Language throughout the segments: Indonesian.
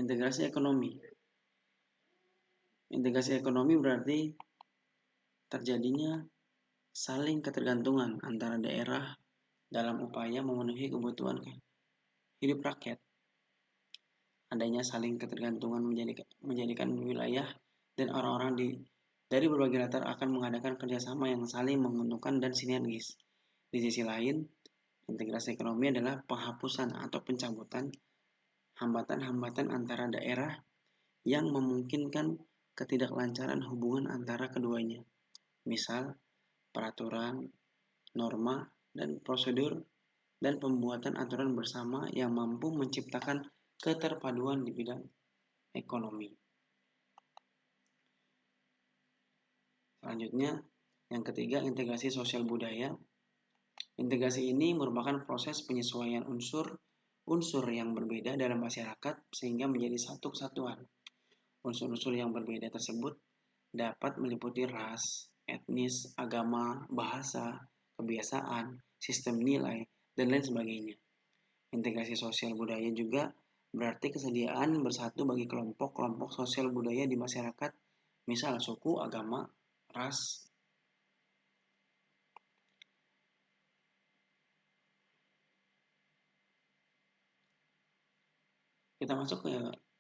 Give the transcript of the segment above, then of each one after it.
Integrasi ekonomi. Integrasi ekonomi berarti terjadinya saling ketergantungan antara daerah dalam upaya memenuhi kebutuhan hidup rakyat. Adanya saling ketergantungan menjadikan wilayah dan orang-orang dari berbagai latar akan mengadakan kerjasama yang saling menguntungkan dan sinergis. Di sisi lain, integrasi ekonomi adalah penghapusan atau pencabutan hambatan-hambatan antara daerah yang memungkinkan ketidaklancaran hubungan antara keduanya. Misal, peraturan, norma, dan prosedur, dan pembuatan aturan bersama yang mampu menciptakan keterpaduan di bidang ekonomi. Selanjutnya, yang ketiga, integrasi sosial budaya. Integrasi ini merupakan proses penyesuaian unsur yang berbeda dalam masyarakat sehingga menjadi satu kesatuan. Unsur-unsur yang berbeda tersebut dapat meliputi ras, etnis, agama, bahasa, kebiasaan, sistem nilai, dan lain sebagainya. Integrasi sosial budaya juga berarti kesediaan bersatu bagi kelompok-kelompok sosial budaya di masyarakat, misal suku, agama, ras. Kita masuk ke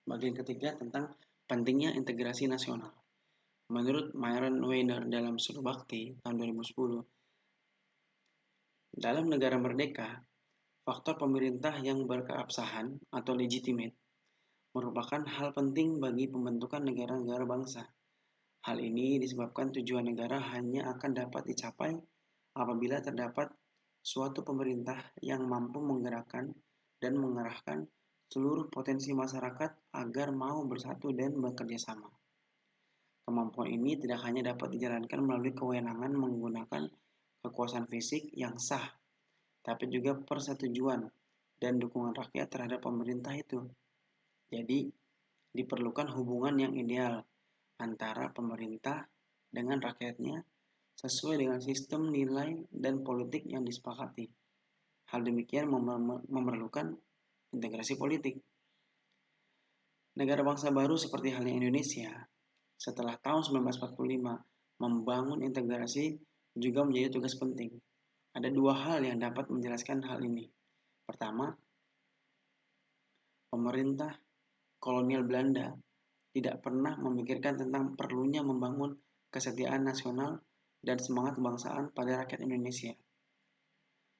bagian ketiga tentang pentingnya integrasi nasional. Menurut Myron Weiner dalam Studi Bakti tahun 2010, dalam negara merdeka, faktor pemerintah yang berkeabsahan atau legitimate merupakan hal penting bagi pembentukan negara-negara bangsa. Hal ini disebabkan tujuan negara hanya akan dapat dicapai apabila terdapat suatu pemerintah yang mampu menggerakkan dan mengarahkan seluruh potensi masyarakat agar mau bersatu dan bekerja sama. Kemampuan ini tidak hanya dapat dijalankan melalui kewenangan menggunakan kekuasaan fisik yang sah, tapi juga persetujuan dan dukungan rakyat terhadap pemerintah itu. Jadi, diperlukan hubungan yang ideal antara pemerintah dengan rakyatnya sesuai dengan sistem nilai dan politik yang disepakati. Hal demikian memerlukan integrasi politik. Negara bangsa baru seperti halnya Indonesia setelah tahun 1945 membangun integrasi juga menjadi tugas penting. Ada dua hal yang dapat menjelaskan hal ini. Pertama, pemerintah kolonial Belanda tidak pernah memikirkan tentang perlunya membangun kesetiaan nasional dan semangat kebangsaan pada rakyat Indonesia.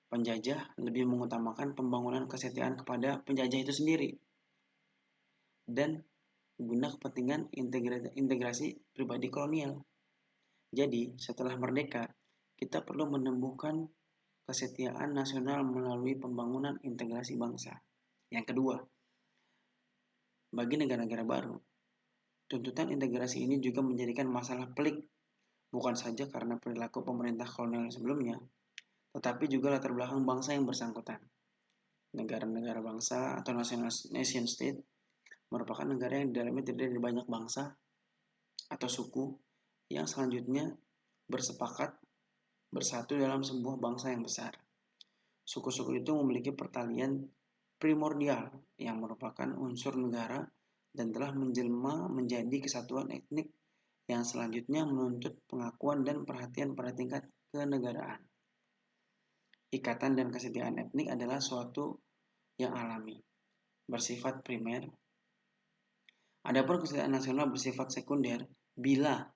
Penjajah lebih mengutamakan pembangunan kesetiaan kepada penjajah itu sendiri dan guna kepentingan integrasi pribadi kolonial. Jadi, setelah merdeka, kita perlu menumbuhkan kesetiaan nasional melalui pembangunan integrasi bangsa. Yang kedua, bagi negara-negara baru, tuntutan integrasi ini juga menjadikan masalah pelik, bukan saja karena perilaku pemerintah kolonial sebelumnya, tetapi juga latar belakang bangsa yang bersangkutan. Negara-negara bangsa atau nation state merupakan negara yang di dalamnya terdiri dari banyak bangsa atau suku yang selanjutnya bersepakat bersatu dalam sebuah bangsa yang besar. Suku-suku itu memiliki pertalian primordial yang merupakan unsur negara dan telah menjelma menjadi kesatuan etnik yang selanjutnya menuntut pengakuan dan perhatian pada tingkat kenegaraan. Ikatan dan kesetiaan etnik adalah suatu yang alami, bersifat primer. Adapun kesetiaan nasional bersifat sekunder bila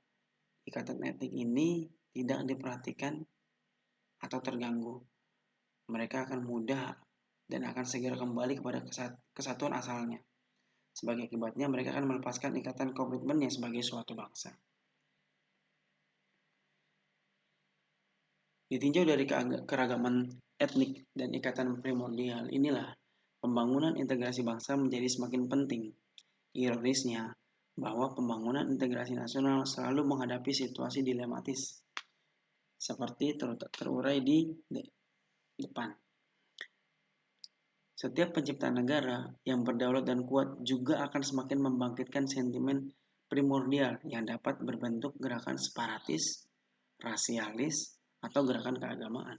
ikatan etnik ini tidak diperhatikan atau terganggu. Mereka akan mudah dan akan segera kembali kepada kesatuan asalnya. Sebagai akibatnya, mereka akan melepaskan ikatan komitmennya sebagai suatu bangsa. Ditinjau dari keragaman etnik dan ikatan primordial inilah, pembangunan integrasi bangsa menjadi semakin penting. Ironisnya, bahwa pembangunan integrasi nasional selalu menghadapi situasi dilematis, seperti terurai di depan. Setiap penciptaan negara yang berdaulat dan kuat juga akan semakin membangkitkan sentimen primordial yang dapat berbentuk gerakan separatis, rasialis, atau gerakan keagamaan.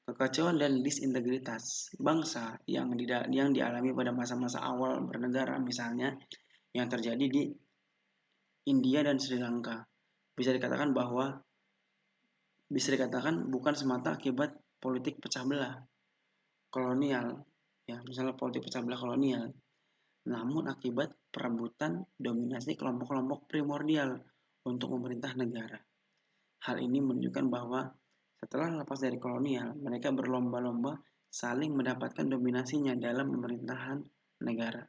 Kekacauan dan disintegritas bangsa yang dialami pada masa-masa awal bernegara, misalnya yang terjadi di India dan Sri Lanka, bisa dikatakan bukan semata akibat politik pecah belah kolonial, ya misalnya politik pecah belah kolonial, namun akibat perebutan dominasi kelompok-kelompok primordial untuk memerintah negara. Hal ini menunjukkan bahwa setelah lepas dari kolonial, mereka berlomba-lomba saling mendapatkan dominasinya dalam pemerintahan negara.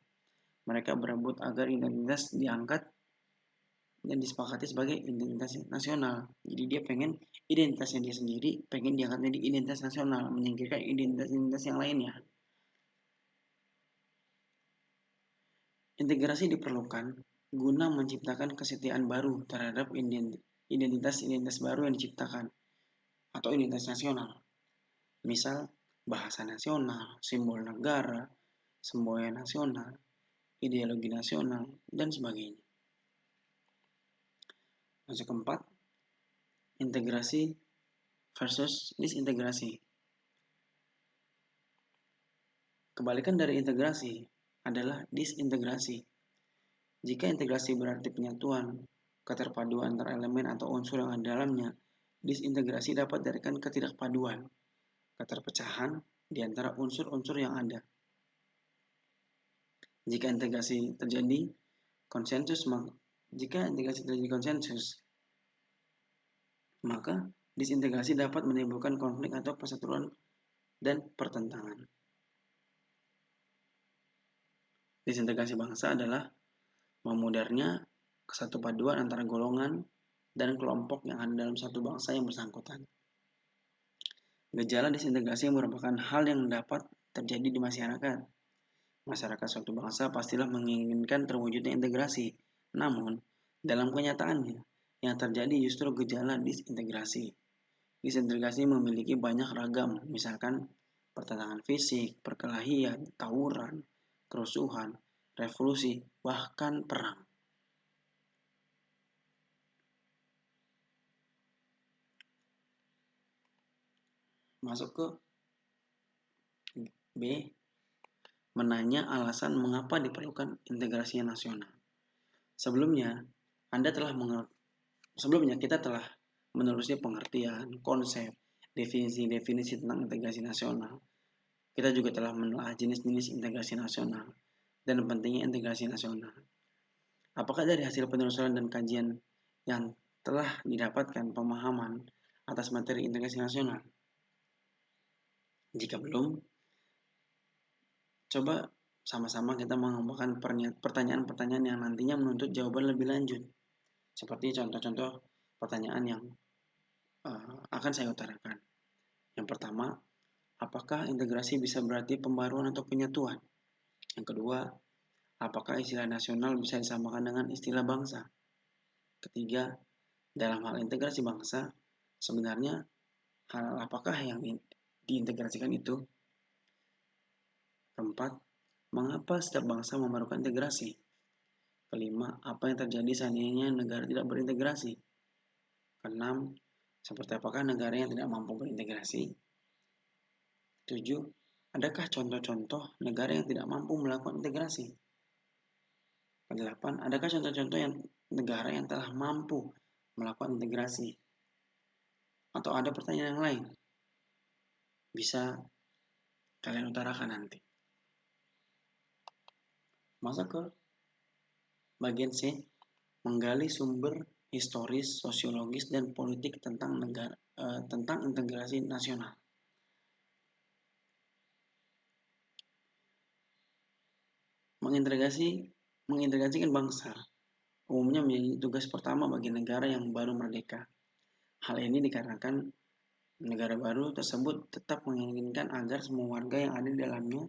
Mereka berebut agar identitas diangkat dan disepakati sebagai identitas nasional. Jadi dia pengen identitasnya dia sendiri, pengen diangkat menjadi identitas nasional, menyingkirkan identitas-identitas yang lainnya. Integrasi diperlukan guna menciptakan kesetiaan baru terhadap identitas-identitas baru yang diciptakan atau identitas nasional. Misal bahasa nasional, simbol negara, semboyan nasional, ideologi nasional, dan sebagainya. Masuk keempat, integrasi versus disintegrasi. Kebalikan dari integrasi adalah disintegrasi. Jika integrasi berarti penyatuan, keterpaduan antara elemen atau unsur yang ada dalamnya, disintegrasi dapat darikan ketidakpaduan, keterpecahan di antara unsur-unsur yang ada. Jika integrasi terjadi konsensus, maka disintegrasi dapat menimbulkan konflik atau perseteruan dan pertentangan. Disintegrasi bangsa adalah memudarnya kesatupaduan antara golongan dan kelompok yang ada dalam satu bangsa yang bersangkutan. Gejala disintegrasi merupakan hal yang dapat terjadi di masyarakat. Masyarakat suatu bangsa pastilah menginginkan terwujudnya integrasi. Namun, dalam kenyataannya, yang terjadi justru gejala disintegrasi. Disintegrasi memiliki banyak ragam, misalkan pertentangan fisik, perkelahian, tawuran, kerusuhan, revolusi, bahkan perang. Masuk ke B, menanya alasan mengapa diperlukan integrasi nasional. Sebelumnya kita telah menelusuri pengertian, konsep, definisi-definisi tentang integrasi nasional. Kita juga telah menelaah jenis-jenis integrasi nasional dan pentingnya integrasi nasional. Apakah dari hasil penelusuran dan kajian yang telah didapatkan pemahaman atas materi integrasi nasional? Jika belum, coba sama-sama kita mengemukakan pertanyaan-pertanyaan yang nantinya menuntut jawaban lebih lanjut. Seperti contoh-contoh pertanyaan yang akan saya utarakan. Yang pertama, apakah integrasi bisa berarti pembaruan atau penyatuan? Yang kedua, apakah istilah nasional bisa disamakan dengan istilah bangsa? Ketiga, dalam hal integrasi bangsa, sebenarnya hal apakah yang diintegrasikan itu? Keempat, mengapa setiap bangsa memerlukan integrasi? Kelima, apa yang terjadi seandainya negara tidak berintegrasi? Keenam, seperti apakah negara yang tidak mampu berintegrasi? 7. Adakah contoh-contoh negara yang tidak mampu melakukan integrasi? 8. Adakah contoh-contoh negara yang telah mampu melakukan integrasi? Atau ada pertanyaan yang lain? Bisa kalian utarakan nanti. Masuk ke bagian C, menggali sumber historis, sosiologis, dan politik tentang integrasi nasional. Mengintegrasikan bangsa umumnya menjadi tugas pertama bagi negara yang baru merdeka. Hal ini dikarenakan negara baru tersebut tetap menginginkan agar semua warga yang ada di dalamnya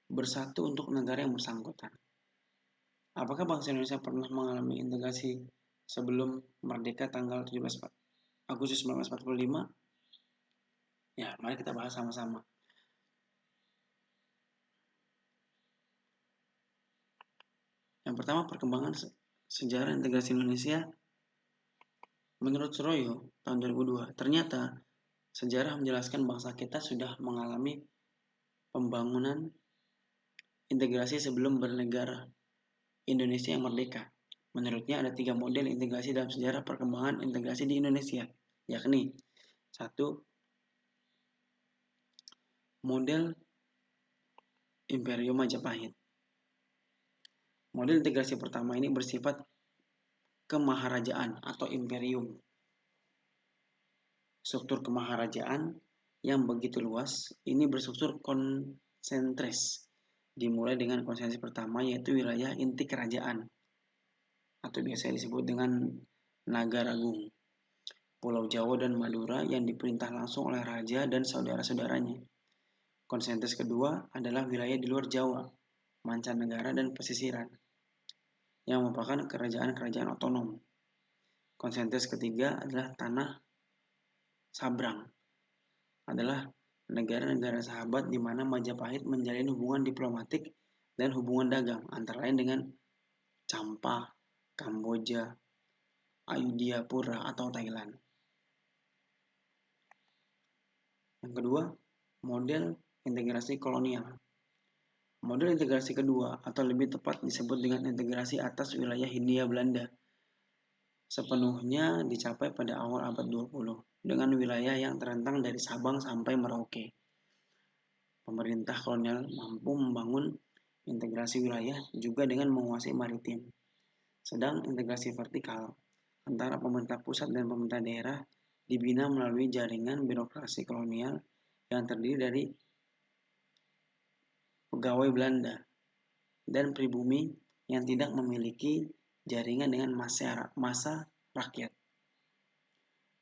bersatu untuk negara yang bersangkutan. Apakah bangsa Indonesia pernah mengalami integrasi sebelum merdeka tanggal 17 Agustus 1945? Ya, mari kita bahas sama-sama. Yang pertama, perkembangan sejarah integrasi Indonesia. Menurut Suroyo tahun 2002, ternyata Sejarah menjelaskan bangsa kita sudah mengalami pembangunan integrasi sebelum bernegara Indonesia yang merdeka. Menurutnya ada 3 model integrasi dalam sejarah perkembangan integrasi di Indonesia, yakni 1. Model Imperium Majapahit. Model integrasi pertama ini bersifat kemaharajaan atau imperium. Struktur kemaharajaan yang begitu luas ini berstruktur konsentris. Dimulai dengan konsentrasi pertama yaitu wilayah inti kerajaan atau biasa disebut dengan Nagaragung, Pulau Jawa dan Madura yang diperintah langsung oleh raja dan saudara-saudaranya. Konsentris kedua adalah wilayah di luar Jawa, mancanegara dan pesisiran, yang merupakan kerajaan-kerajaan otonom. Konsentris ketiga adalah tanah sabrang, adalah negara-negara sahabat di mana Majapahit menjalin hubungan diplomatik dan hubungan dagang, antara lain dengan Champa, Kamboja, Ayudhya-pura atau Thailand. Yang kedua, model integrasi kolonial. Model integrasi kedua atau lebih tepat disebut dengan integrasi atas wilayah Hindia Belanda sepenuhnya dicapai pada awal abad 20 dengan wilayah yang terentang dari Sabang sampai Merauke. Pemerintah kolonial mampu membangun integrasi wilayah juga dengan menguasai maritim. Sedang integrasi vertikal antara pemerintah pusat dan pemerintah daerah dibina melalui jaringan birokrasi kolonial yang terdiri dari pegawai Belanda dan pribumi yang tidak memiliki jaringan dengan massa rakyat.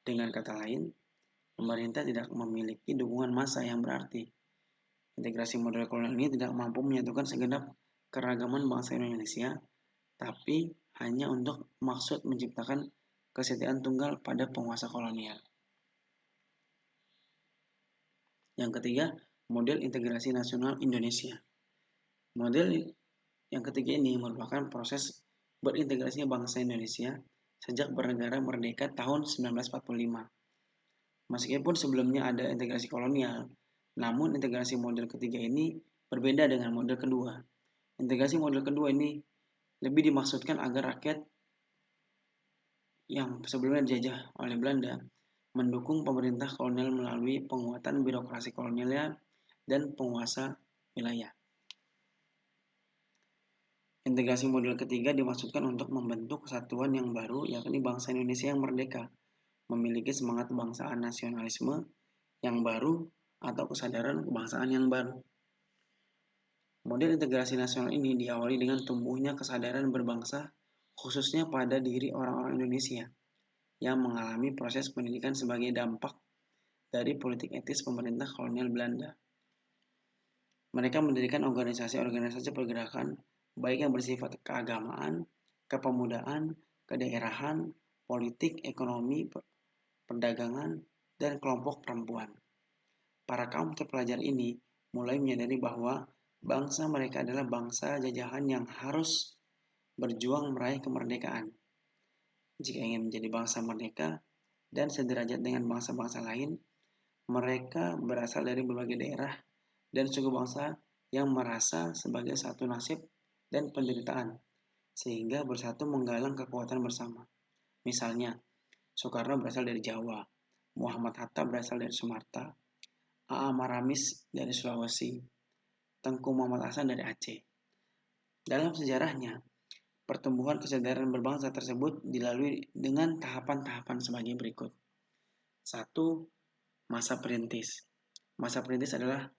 Dengan kata lain, pemerintah tidak memiliki dukungan massa yang berarti. Integrasi model kolonial ini tidak mampu menyatukan segenap keragaman bangsa Indonesia, tapi hanya untuk maksud menciptakan kesetiaan tunggal pada penguasa kolonial. Yang ketiga, model integrasi nasional Indonesia. Model yang ketiga ini merupakan proses berintegrasinya bangsa Indonesia sejak bernegara merdeka tahun 1945. Meskipun sebelumnya ada integrasi kolonial, namun integrasi model ketiga ini berbeda dengan model kedua. Integrasi model kedua ini lebih dimaksudkan agar rakyat yang sebelumnya dijajah oleh Belanda mendukung pemerintah kolonial melalui penguatan birokrasi kolonial dan penguasa wilayah. Integrasi model ketiga dimaksudkan untuk membentuk kesatuan yang baru, yakni bangsa Indonesia yang merdeka, memiliki semangat kebangsaan nasionalisme yang baru atau kesadaran kebangsaan yang baru. Model integrasi nasional ini diawali dengan tumbuhnya kesadaran berbangsa, khususnya pada diri orang-orang Indonesia yang mengalami proses pendidikan sebagai dampak dari politik etis pemerintah kolonial Belanda. Mereka mendirikan organisasi-organisasi pergerakan, baik yang bersifat keagamaan, kepemudaan, kedaerahan, politik, ekonomi, perdagangan, dan kelompok perempuan. Para kaum terpelajar ini mulai menyadari bahwa bangsa mereka adalah bangsa jajahan yang harus berjuang meraih kemerdekaan. Jika ingin menjadi bangsa merdeka dan sederajat dengan bangsa-bangsa lain, mereka berasal dari berbagai daerah dan suku bangsa yang merasa sebagai satu nasib dan penderitaan, sehingga bersatu menggalang kekuatan bersama. Misalnya, Soekarno berasal dari Jawa, Muhammad Hatta berasal dari Sumatera, A.A. Maramis dari Sulawesi, Tengku Muhammad Hasan dari Aceh. Dalam sejarahnya, pertumbuhan kesadaran berbangsa tersebut dilalui dengan tahapan-tahapan sebagai berikut. 1. Masa perintis. Masa perintis adalah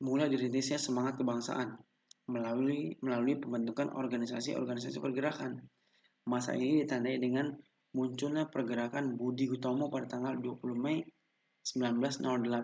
mulai dirintisnya semangat kebangsaan melalui pembentukan organisasi-organisasi pergerakan. Masa ini ditandai dengan munculnya pergerakan Budi Utomo pada tanggal 20 Mei 1908